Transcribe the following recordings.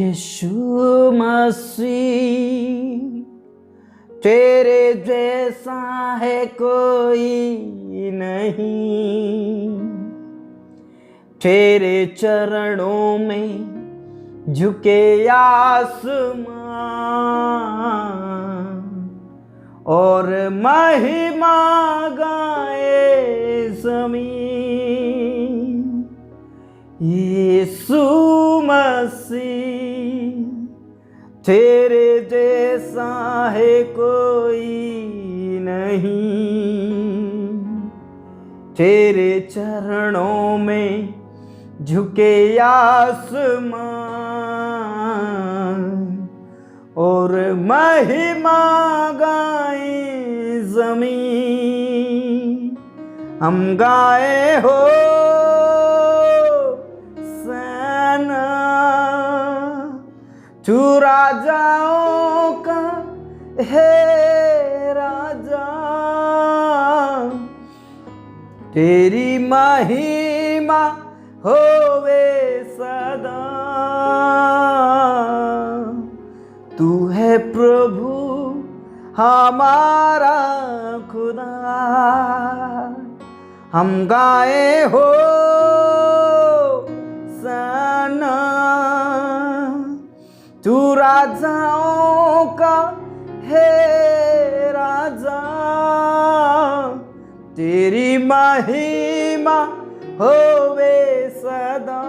यीशु मसीह, तेरे जैसा है कोई नहीं। तेरे चरणों में झुके आसमान और महिमा गाए ज़मीन। यीशु मसीह, तेरे जैसा है कोई नहीं। तेरे चरणों में झुके आसमान और महिमा गाए ज़मीन। हम गाए हो सना, तू राजाओं का है राजा। तेरी महिमा होवे सदा। तू है प्रभु हमारा खुदा। हम गाए हो सना, तू राजाओं का है राजा। तेरी महिमा होवे सदा।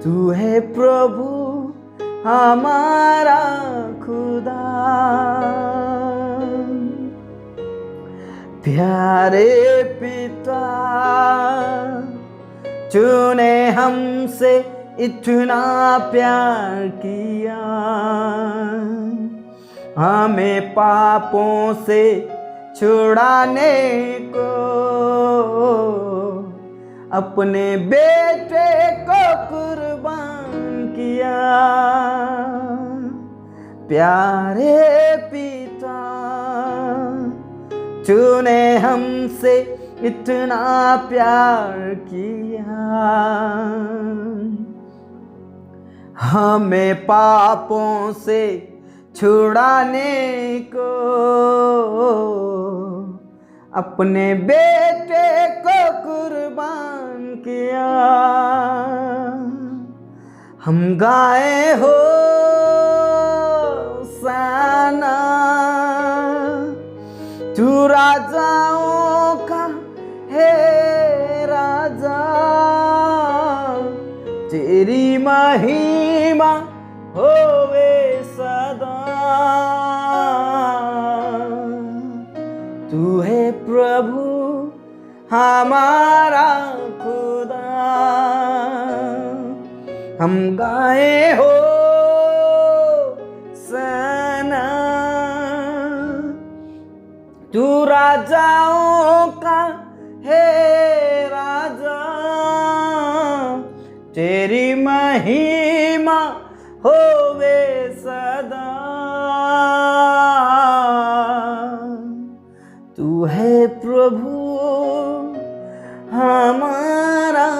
तू है प्रभु हमारा खुदा। प्यारे पिता, तूने हमसे इतना प्यार किया। हमें पापों से छुड़ाने को अपने बेटे को कुर्बान किया। प्यारे पिता, तूने हमसे इतना प्यार किया। हमें पापों से छुड़ाने को अपने बेटे को कुर्बान किया। हम गाए हो सना, तू राजाओं का है राजा। तेरी महिमा होवे सदा। तू है प्रभु हमारा खुदा। हम गाए हो सना, तू राजाओं का है राजा। तेरी महिमा होवे सदा। तू है प्रभु हमारा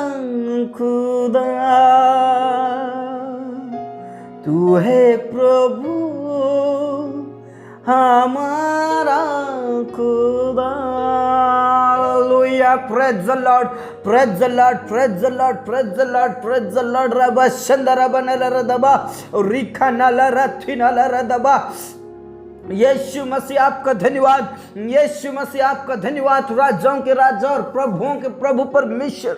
खुदा। तू है प्रभु हमारा खुदा। Hallelujah, praise the Lord, praise the Lord, praise the Lord, praise the Lord, praise the Lord. रबा शंदरा बनला रदबा रिखा नाला रथी नाला रदबा। यीशु मसीह आपका धन्यवाद, यीशु मसीह आपका धन्यवाद। राजाओं के राजा और प्रभुओं के प्रभु परमेश्वर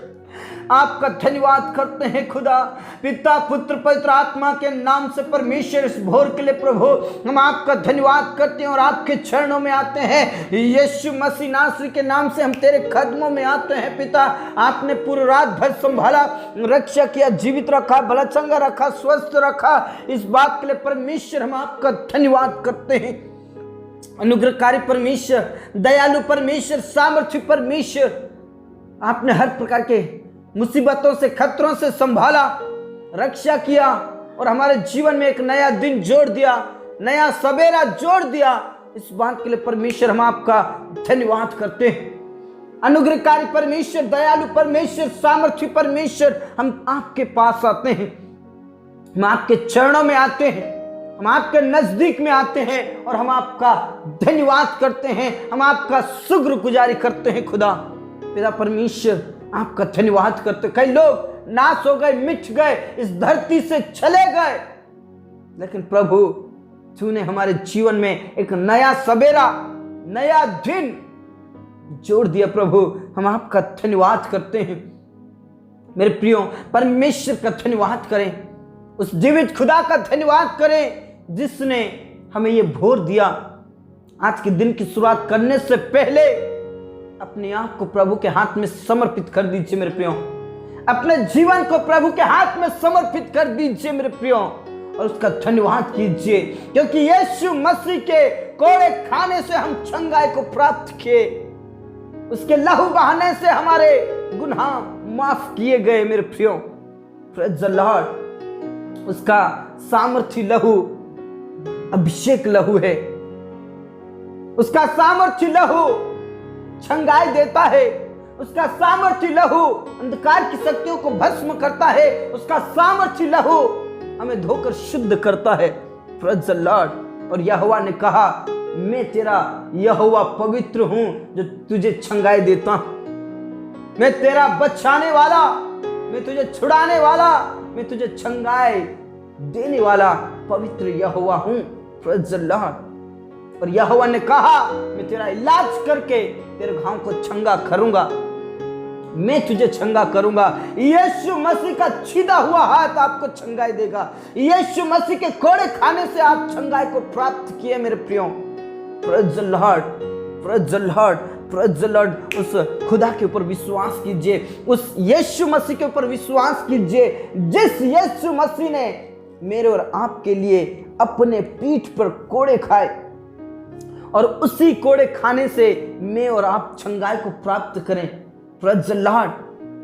आपका धन्यवाद करते हैं खुदा। पिता पुत्र पवित्र आत्मा के नाम से परमेश्वर इस भोर के लिए प्रभु हम आपका धन्यवाद करते हैं और आपके चरणों में आते हैं। यीशु मसीह नासरी के नाम से हम तेरे कदमों में आते हैं। पिता, आपने पूरी रात भर संभाला, रक्षा किया, जीवित रखा, भला चंगा रखा, स्वस्थ रखा। इस बात के लिए परमेश्वर हम आपका धन्यवाद करते हैं। अनुग्रहकारी परमेश्वर, दयालु परमेश्वर, सामर्थ्य परमेश्वर, आपने हर प्रकार के मुसीबतों से, खतरों से संभाला, रक्षा किया और हमारे जीवन में एक नया दिन जोड़ दिया, नया सवेरा जोड़ दिया। इस बात के लिए परमेश्वर हम आपका धन्यवाद करते हैं। अनुग्रहकारी परमेश्वर, दयालु परमेश्वर, सामर्थ्य परमेश्वर, हम आपके पास आते हैं, हम आपके चरणों में आते हैं, हम आपके नजदीक में आते हैं और हम आपका धन्यवाद करते हैं, हम आपका शुक्रगुजारी करते हैं। खुदा पिता परमेश्वर, आपका धन्यवाद करते। कई लोग नाश हो गए, मिट गए, इस धरती से चले गए, लेकिन प्रभु तूने हमारे जीवन में एक नया सवेरा, नया दिन जोड़ दिया। प्रभु हम आपका धन्यवाद करते हैं। मेरे प्रियो, परमेश्वर का धन्यवाद करें, उस जीवित खुदा का धन्यवाद करें जिसने हमें ये भोर दिया। आज के दिन की शुरुआत करने से पहले अपने आप को प्रभु के हाथ में समर्पित कर दीजिए मेरे प्रियो, अपने जीवन को प्रभु के हाथ में समर्पित कर दीजिए मेरे प्रियो, और उसका धन्यवाद कीजिए, क्योंकि यीशु मसीह के कोड़े खाने से हम चंगाई को प्राप्त किए, उसके लहू बहाने से हमारे गुनाह माफ किए गए मेरे प्रियो। Praise the Lord. उसका सामर्थ्य लहू अभिषेक लहू है, उसका सामर्थ्य लहू छंगाई देता है, उसका सामर्थ्य लहू अंधकार की शक्तियों को भस्म करता है, उसका सामर्थ्य लहू हमें धोकर शुद्ध करता है। Praise the Lord. और यहोवा ने कहा, मैं तेरा यहोवा पवित्र हूं जो तुझे छंगाई देता हूं, मैं तेरा बचाने वाला, मैं तुझे छुड़ाने वाला, मैं तुझे छंगाई देने वाला पवित्र यहोवा हूं। Praise the Lord. और यहोवा ने कहा, मैं तेरा इलाज करके तेरे घाव को छंगा करूंगा, मैं तुझे छंगा करूंगा। यीशु मसीह का छीदा हुआ हाथ आपको छंगाई देगा। यीशु मसीह के कोड़े खाने से आप छंगाई को प्राप्त किए मेरे प्रियो। Praise the Lord, praise the Lord, praise the Lord. उस खुदा के ऊपर विश्वास कीजिए, उस यीशु मसीह के ऊपर विश्वास कीजिए जिस यीशु मसीह ने मेरे और आपके लिए अपने पीठ पर कोड़े खाए, और उसी कोड़े खाने से मैं और आप छंगाई को प्राप्त करें। Praise the Lord,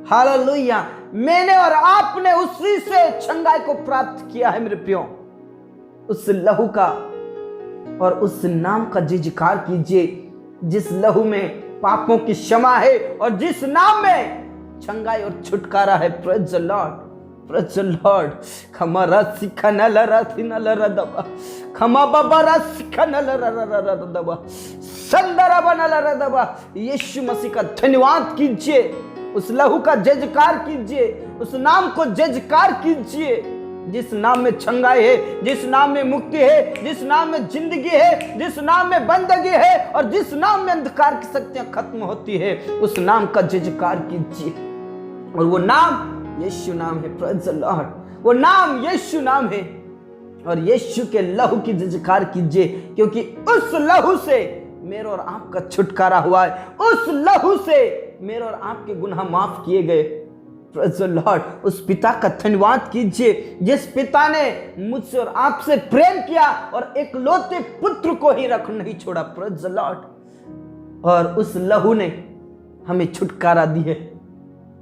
hallelujah. मैंने और आपने उसी से छंगाई को प्राप्त किया है मेरे प्रियो। उस लहू का और उस नाम का जिक्र कीजिए जिस लहू में पापों की क्षमा है और जिस नाम में छंगाई और छुटकारा है। Praise the Lord, praise the Lord. खमा रसिखा नलरा थिनलरा दबा, खमा बाबा रसिखा नलरा दबा, संदरा बनलरा दबा। यीशु मसीह का धन्यवाद कीजिए, उस लहू का जयकार कीजिए, उस नाम को जयकार कीजिए जिस नाम में छंगाई है, जिस नाम में मुक्ति है, जिस नाम में जिंदगी है, जिस नाम में बंदगी है, और जिस नाम में अंधकार की शक्तियां खत्म होती है। उस नाम का जयकार कीजिए, और वो नाम यीशु नाम है। Praise the Lord. वो नाम यीशु नाम है, और यीशु के लहू की जयकार कीजिए, क्योंकि उस लहू से मेरे और आपका छुटकारा हुआ है, उस लहू से मेरे और आपके गुनाह माफ किए गए। Praise the Lord. उस पिता का धन्यवाद कीजिए जिस पिता ने मुझसे और आपसे प्रेम किया और एक लौते पुत्र को ही रख नहीं छोड़ा। Praise the Lord. और उस लहू ने हमें छुटकारा दी है।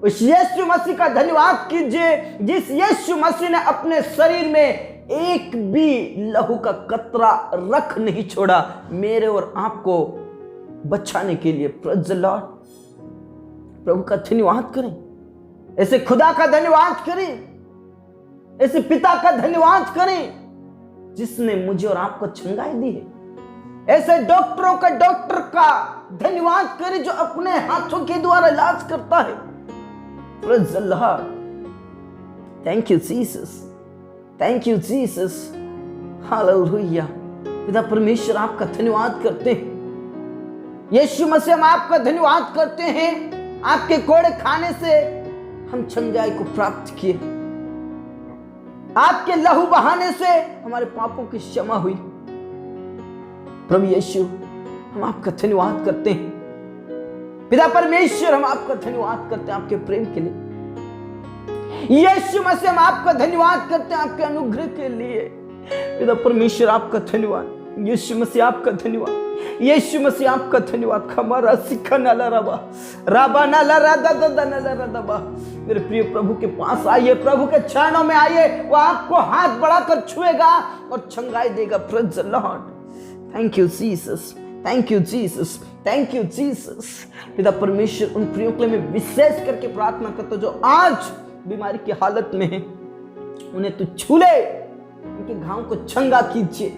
उस यीशु मसीह का धन्यवाद कीजिए जिस यीशु मसीह ने अपने शरीर में एक भी लहू का कतरा रख नहीं छोड़ा मेरे और आपको बचाने के लिए। Praise the Lord. प्रभु का धन्यवाद करें, ऐसे खुदा का धन्यवाद करें, ऐसे पिता का धन्यवाद करें जिसने मुझे और आपको छंगाई दी है। ऐसे डॉक्टरों का डॉक्टर का धन्यवाद करें जो अपने हाथों के द्वारा इलाज करता है। Praise the Lord. Thank you Jesus, thank you Jesus, hallelujah. पिता परमेश्वर आपका धन्यवाद करते हैं। यीशु मसीह हम आपका धन्यवाद करते हैं। आपके कोड़े खाने से हम छंगाई को प्राप्त किए, आपके लहू बहाने से हमारे पापों की क्षमा हुई। प्रभु यीशु हम आपका धन्यवाद करते हैं। पिता परमेश्वर हम आपका धन्यवाद करते हैं आपके प्रेम के लिए। यीशु मसीह हम आपका धन्यवाद करते हैं आपके अनुग्रह के लिए। पिता परमेश्वर आपका धन्यवाद। यीशु मसीह आपका धन्यवाद। यीशु मसीह आपका धन्यवाद। खमारा सिखा नाला रबा राबा नाला रादा दादा नाला रदबा। मेरे प्रिय प्रभु के पास आइए, प्रभु के चरणों में आइए, वो आपको हाथ बढ़ाकर छुएगा और छंगाई देगा। Praise the Lord. Thank you Jesus, thank you Jesus, thank you Jesus. पिता परमेश्वर, उन प्रियों के लिए मैं विशेष करके प्रार्थना करता हूं जो आज बीमारी की हालत में है, उन्हें तू छू ले, उनके घाव को चंगा कीजिए,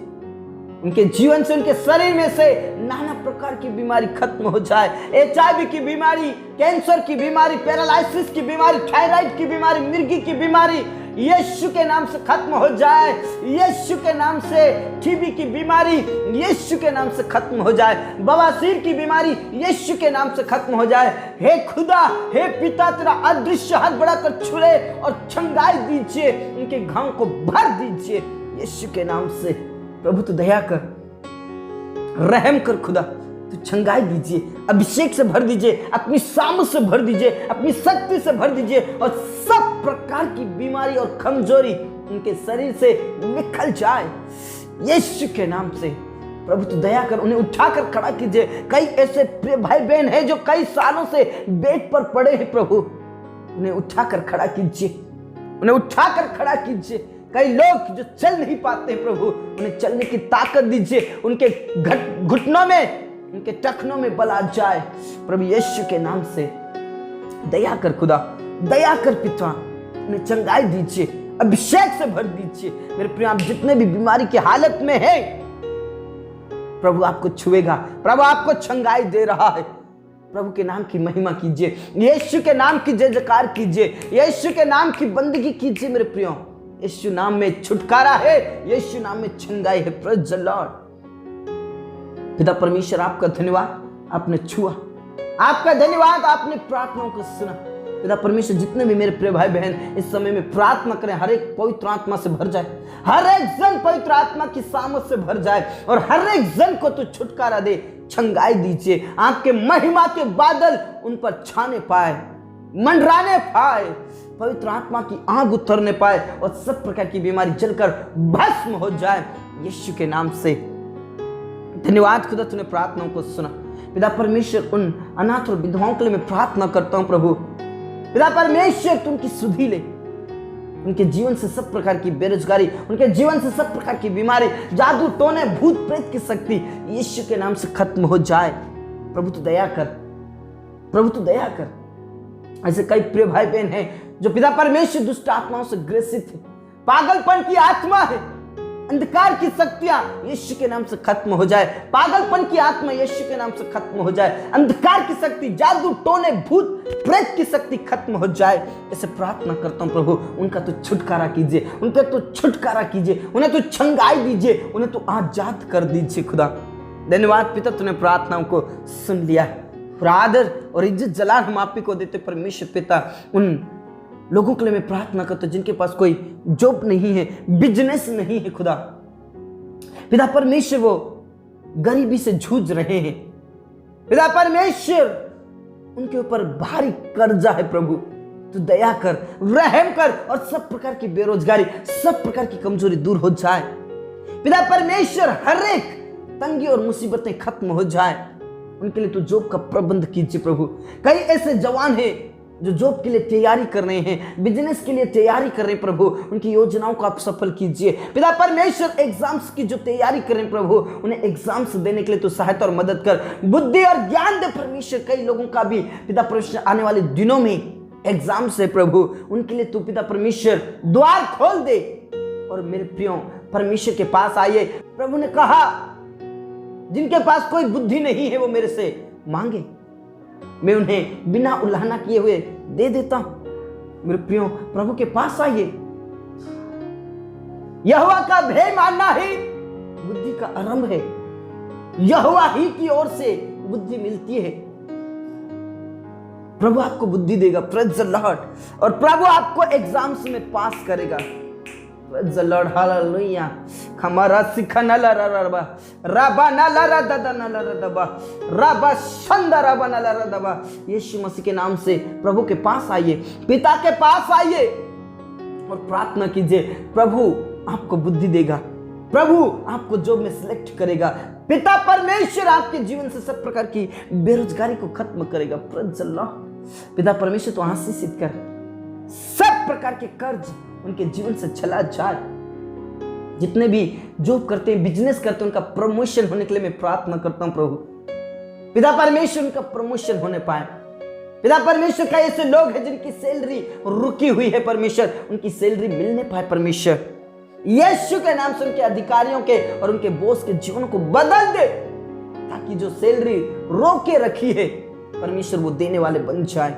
उनके जीवन से, उनके शरीर में से नाना प्रकार की बीमारी खत्म हो जाए। HIV की बीमारी, कैंसर की बीमारी, पैरालिसिस की बीमारी, थायराइड की बीमारी, मिर्गी की बीमारी यीशु के नाम से खत्म हो जाए। यीशु के नाम से TB की बीमारी यीशु के नाम से खत्म हो जाए। बवासीर की बीमारी यीशु के नाम से खत्म हो जाए। हे खुदा, हे पिता, तेरा अदृश्य हाथ बढ़ाकर छुए और चंगाई दीजिए, उनके घाव को भर दीजिए यीशु के नाम से। प्रभु तू दया कर, रहम कर खुदा, तू चंगाई दीजिए, अभिषेक से भर दीजिए, अपनी सामर्थ से भर दीजिए, अपनी शक्ति से भर दीजिए और सब प्रकार की बीमारी और कमजोरी उनके शरीर से निकल जाए यीशु के नाम से। प्रभु तू दया कर, उन्हें उठाकर खड़ा कीजिए। कई ऐसे भाई बहन हैं जो कई सालों से बेड पर पड़े हैं, प्रभु उन्हें उठाकर खड़ा कीजिए, उन्हें उठाकर खड़ा कीजिए। कई लोग जो चल नहीं पाते हैं, प्रभु उन्हें चलने की ताकत दीजिए, उनके घुटनों में, उनके टखनों में बल आ जाए प्रभु यीशु के नाम से। दया कर खुदा, दया कर पिता, उन्हें चंगाई दीजिए, अभिषेक से भर दीजिए। मेरे प्रिय, आप जितने भी बीमारी की हालत में हैं, प्रभु आपको छुएगा, प्रभु आपको चंगाई दे रहा है। प्रभु के नाम की महिमा कीजिए, यीशु के नाम की जय जयकार कीजिए, यीशु के नाम की बंदगी कीजिए। मेरे प्रियो, यीशु नाम में छुटकारा है, यीशु नाम में चंगाई है। Praise the Lord. पिता परमेश्वर, आपका धन्यवाद, आपने छुआ, आपका धन्यवाद, आपने प्रार्थनाओं को सुना। पिता परमेश्वर, जितने भी मेरे प्रिय भाई बहन इस समय में प्रार्थना करें, हर एक पवित्र आत्मा से भर जाए, हर एक जन पवित्र आत्मा की सामर्थ से भर जाए और हर एक जन को तो छुटकारा दे, चंगाई दीजिए। आपके महिमा के बादल उन पर छाने पाए, मंडराने पाए, पवित्र आत्मा की आग उतरने पाए और सब प्रकार की बीमारी जलकर भस्म हो जाए यीशु के नाम से। धन्यवाद खुदा, तूने प्रार्थनाओं को सुना। पिता परमेश्वर, उन अनाथ और विधवाओं के लिए मैं प्रार्थना करता हूं प्रभु। पिता परमेश्वर, तू उनकी सुधि ले, उनके जीवन से सब प्रकार की बेरोजगारी, उनके जीवन से सब प्रकार की बीमारी, जादू टोने, भूत प्रेत की शक्ति यीशु के नाम से खत्म हो जाए। प्रभु तू दया कर, प्रभु तू दया कर। ऐसे कई प्रिय भाई बहन हैं जो पिता परमेश्वर दुष्ट आत्माओं से ग्रसित है, पागलपन की आत्मा है, अंधकार की शक्तियां यीशु के नाम से खत्म हो जाए। पागलपन की आत्मा यीशु के नाम से खत्म हो जाए। अंधकार की शक्ति, जादू टोने, भूत प्रेत की शक्ति खत्म हो जाए। ऐसे प्रार्थना करता हूं प्रभु, उनका तो छुटकारा कीजिए, उनका तो छुटकारा कीजिए, उन्हें तो चंगाई दीजिए, उन्हें तो आजाद कर दीजिए खुदा। धन्यवाद पिता, तूने प्रार्थनाओं को सुन लिया है। आदर और इज्जत जलाल हम आप ही को देते परमेश्वर पिता। उन लोगों के लिए मैं प्रार्थना करता हूं जिनके पास कोई जॉब नहीं है, बिजनेस नहीं है खुदा। पिता परमेश्वर, वो गरीबी से जूझ रहे हैं। पिता परमेश्वर, उनके ऊपर भारी कर्जा है प्रभु। तू दया कर, रहम कर और सब प्रकार की बेरोजगारी, सब प्रकार की कमजोरी दूर हो जाए। पिता परमेश्वर, हर एक तंगी और मुसीबतें खत्म हो जाए। उनके लिए तो जॉब का प्रबंध कीजिए प्रभु। कई ऐसे जवान हैं जो जॉब के लिए तैयारी कर रहे हैं, बिजनेस के लिए तैयारी कर रहे हैं प्रभु, उनकी योजनाओं को आप सफल कीजिए। पिता परमेश्वर, एग्जाम्स की जो तैयारी कर रहे हैं प्रभु, उन्हें एग्जाम्स देने के लिए तो सहायता और मदद कर, बुद्धि और ज्ञान दे परमेश्वर। कई लोगों का भी पिता परमेश्वर आने वाले दिनों में एग्जाम्स है प्रभु, उनके लिए तो पिता परमेश्वर द्वार खोल दे। और मेरे प्रियो, परमेश्वर के पास आइए। प्रभु ने कहा, जिनके पास कोई बुद्धि नहीं है वो मेरे से मांगे, मैं उन्हें बिना उल्लाहना किए हुए दे देता हूं। मेरे प्रियो, प्रभु के पास आइए। यहोवा का भय मानना ही बुद्धि का आरंभ है। यहोवा ही की ओर से बुद्धि मिलती है। प्रभु आपको बुद्धि देगा, प्रेज़ द लॉर्ड। और प्रभु आपको एग्जाम्स में पास करेगा, praise the Lord, hallelujah. Khmara सिखना ला रबा रबा ना ला रा दादा ना ला रबा रबा शंदा रबा ना ला रबा। यीशु मसीह के नाम से प्रभु के पास आइए, पिता के पास आइए और प्रार्थना कीजिए। प्रभु आपको बुद्धि देगा, प्रभु आपको जॉब में सिलेक्ट करेगा। पिता परमेश्वर आपके जीवन से सब प्रकार की बेरोजगारी को खत्म करेगा, प्रेज़ द लॉर्ड। पिता परमेश्वर तो आशीषित कर, सब प्रकार के कर्ज उनके जीवन से चला जाए। जितने भी जॉब करते हैं, बिजनेस करते हैं, उनका प्रमोशन होने के लिए मैं प्रार्थना करता हूं प्रभु। पिता परमेश्वर उनका प्रमोशन होने पाए। पिता परमेश्वर का ऐसे लोग हैं जिनकी सैलरी रुकी हुई है परमेश्वर, उनकी सैलरी मिलने पाए परमेश्वर। यीशु के नाम से उनके अधिकारियों के और उनके बॉस के जीवन को बदल दे, ताकि जो सैलरी रोक के रखी है परमेश्वर वो देने वाले बन जाए।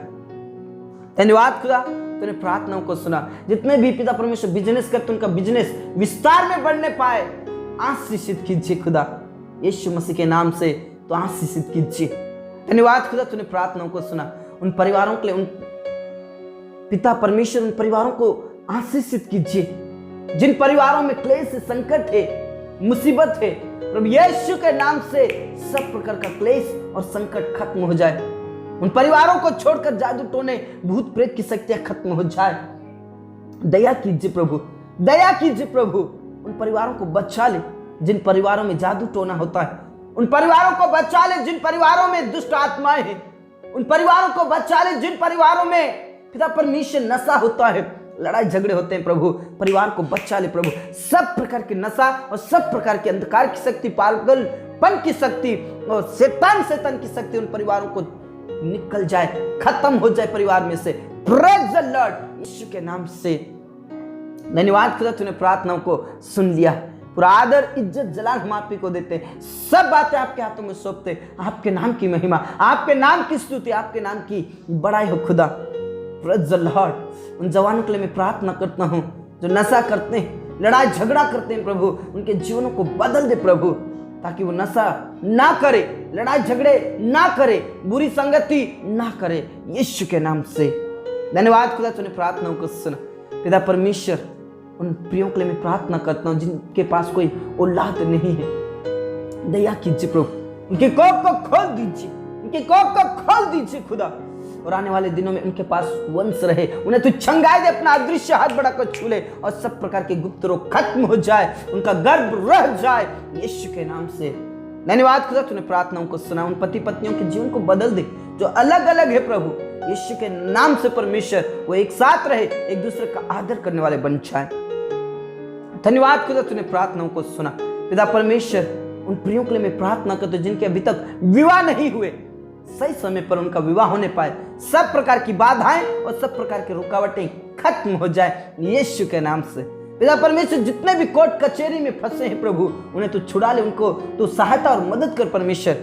धन्यवाद खुदा, तूने प्रार्थनाओं को सुना। जितने भी पिता परमेश्वर बिजनेस करते उनका बिजनेस विस्तार में बढ़ने पाए, आशीषित कीजिए खुदा, यीशु मसीह के नाम से तो आशीषित कीजिए। धन्यवाद खुदा, तूने प्रार्थनाओं को सुना। उन परिवारों के लिए, उन पिता परमेश्वर उन परिवारों को आशीषित कीजिए जिन परिवारों में क्लेश संकट है, मुसीबत है। प्रभु यीशु के नाम से सब प्रकार का क्लेश और संकट खत्म हो जाए। उन परिवारों को छोड़कर जादू टोने भूत प्रेत की शक्तियां खत्म हो जाए। दया कीजिए प्रभु, दया कीजिए प्रभु। उन परिवारों को बचा ले जिन परिवारों में जादू टोना होता है, उन परिवारों को बचा ले जिन परिवारों में दुष्ट आत्माएं हैं, उन परिवारों को बचा ले जिन परिवारों में पिता परमेश्वर नशा होता है, लड़ाई झगड़े होते हैं। प्रभु परिवार को बचा ले प्रभु, सब प्रकार के नशा और सब प्रकार के अंधकार की शक्ति, पागलपन की शक्ति और शैतान की शक्ति उन परिवारों को निकल जाए, खत्म हो जाए परिवार में से। प्रेज़ द लॉर्ड, यीशु के नाम से धन्यवाद खुदा, तूने प्रार्थनाओं को सुन लिया। पूरा आदर इज्जत जलाल हम आप ही को देते हैं। सब बातें आपके हाथों में सौंपते हैं। आपके नाम की महिमा, आपके नाम की स्तुति, आपके नाम की बड़ाई हो खुदा। Praise the Lord. उन जवानों के लिए मैं प्रार्थना करता हूँ जो नशा करते हैं, लड़ाई झगड़ा करते हैं प्रभु, उनके जीवनों को बदल दे प्रभु, ताकि वो नशा ना करे, लड़ाई झगड़े ना करे, बुरी संगति ना करे, यीशु के नाम से। धन्यवाद खुदा, तूने प्रार्थनाओं को सुना। पिता परमेश्वर उन प्रियों के लिए मैं प्रार्थना करता हूँ जिनके पास कोई औलाद नहीं है, दया कीजिए प्रभु, उनके कोख को खोल दीजिए, उनके कोख को खोल दीजिए खुदा, और आने वाले दिनों में उनके पास वंश रहे। उन्हें तू छंगाए दे, अपना अदृश्य हाथ बढ़ाकर छू ले और सब प्रकार के गुप्त रोग खत्म हो जाए, उनका गर्भ रह जाए यीशु के नाम से। धन्यवाद खुदा, तूने प्रार्थनाओं को सुना। उन पति पत्नियों के जीवन को बदल दे जो अलग अलग है प्रभु, यीशु के नाम से परमेश्वर वो एक साथ रहे, एक दूसरे का आदर करने वाले बन जाए। धन्यवाद खुदा, तूने प्रार्थनाओं को सुना। पिता परमेश्वर उन प्रियों के लिए मैं प्रार्थना करता हूं जिनके अभी तक विवाह नहीं हुए, सही समय पर उनका विवाह होने पाए, सब प्रकार की बाधाएं और सब प्रकार की रुकावटें खत्म हो जाए यीशु के नाम से। पिता परमेश्वर जितने भी कोर्ट कचहरी में फंसे हैं प्रभु, उन्हें तू छुड़ा ले, उनको तू सहायता और मदद कर परमेश्वर।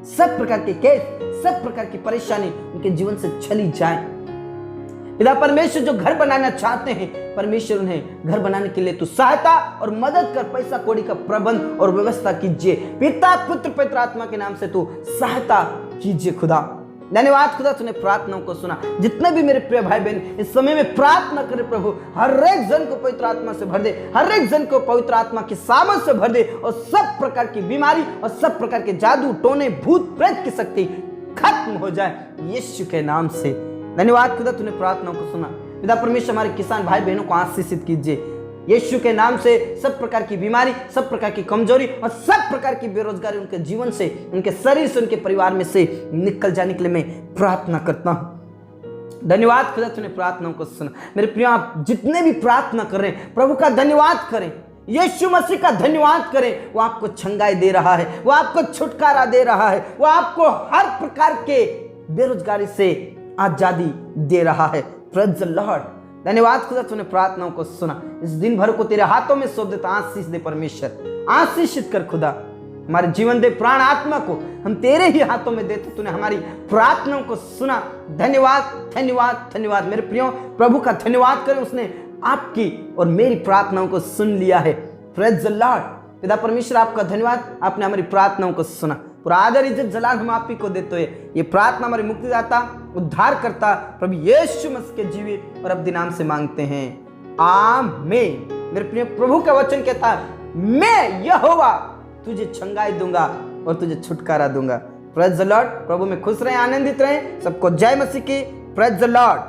सब प्रकार के केस, सब प्रकार की परेशानी उनके जीवन से चली जाए। पिता परमेश्वर जो घर बनाना चाहते हैं परमेश्वर, उन्हें घर बनाने के लिए तू सहायता और मदद कर, पैसा कौड़ी का प्रबंध और व्यवस्था कीजिए। पिता पुत्र पवित्र आत्मा के नाम से तू सहायता कीजिए खुदा। धन्यवाद खुदा, तूने प्रार्थनाओं को सुना। जितने भी मेरे प्रिय भाई बहन इस समय में प्रार्थना करे प्रभु, हर एक जन को पवित्र आत्मा से भर दे, हर एक जन को पवित्र आत्मा की सामर्थ से भर दे, और सब प्रकार की बीमारी और सब प्रकार के जादू टोने भूत प्रेत की शक्ति खत्म हो जाए यीशु के नाम से। धन्यवाद खुदा, तूने प्रार्थनाओं को सुना। पिता परमेश्वर हमारे किसान भाई बहनों को आशीषित कीजिए यीशु के नाम से। सब प्रकार की बीमारी, सब प्रकार की कमजोरी और सब प्रकार की बेरोजगारी उनके जीवन से, उनके शरीर से, उनके परिवार में से निकल जाने के लिए मैं प्रार्थना करता हूं। धन्यवाद खुदा, तूने प्रार्थनाओं को सुना। मेरे प्रिय, आप जितने भी प्रार्थना कर रहे हैं प्रभु का धन्यवाद करें, यीशु मसीह का धन्यवाद करें। वो आपको छंगाई दे रहा है, वो आपको छुटकारा दे रहा है, वो आपको हर प्रकार के बेरोजगारी से आजादी दे रहा है। Praise the Lord. धन्यवाद खुदा, तूने प्रार्थनाओं को सुना। इस दिन भर को तेरे हाथों में सौंप देता, आशीष दे परमेश्वर, आशीषित कर खुदा। हमारे जीवन दे, प्राण आत्मा को हम तेरे ही हाथों में देते। तूने हमारी प्रार्थनाओं को सुना। धन्यवाद धन्यवाद धन्यवाद। मेरे प्रियो, प्रभु का धन्यवाद करें, उसने आपकी और मेरी प्रार्थनाओं को सुन लिया है। Praise the Lord. पिता परमेश्वर आपका धन्यवाद, आपने हमारी प्रार्थनाओं को सुना। पूरा आदर इज्जत जलाल हम आप ही को देते हुए ये प्रार्थना हमारे मुक्तिदाता उद्धार करता प्रभु यीशु मसीह के जीवित और अब्दी नाम से मांगते हैं, आमीन। मेरे प्रिय, प्रभु का वचन कहता है, मैं यहोवा तुझे छंगाई दूंगा और तुझे छुटकारा दूंगा। Praise the Lord. प्रभु में खुश रहें, आनंदित रहें। सबको जय मसीह की। Praise the Lord.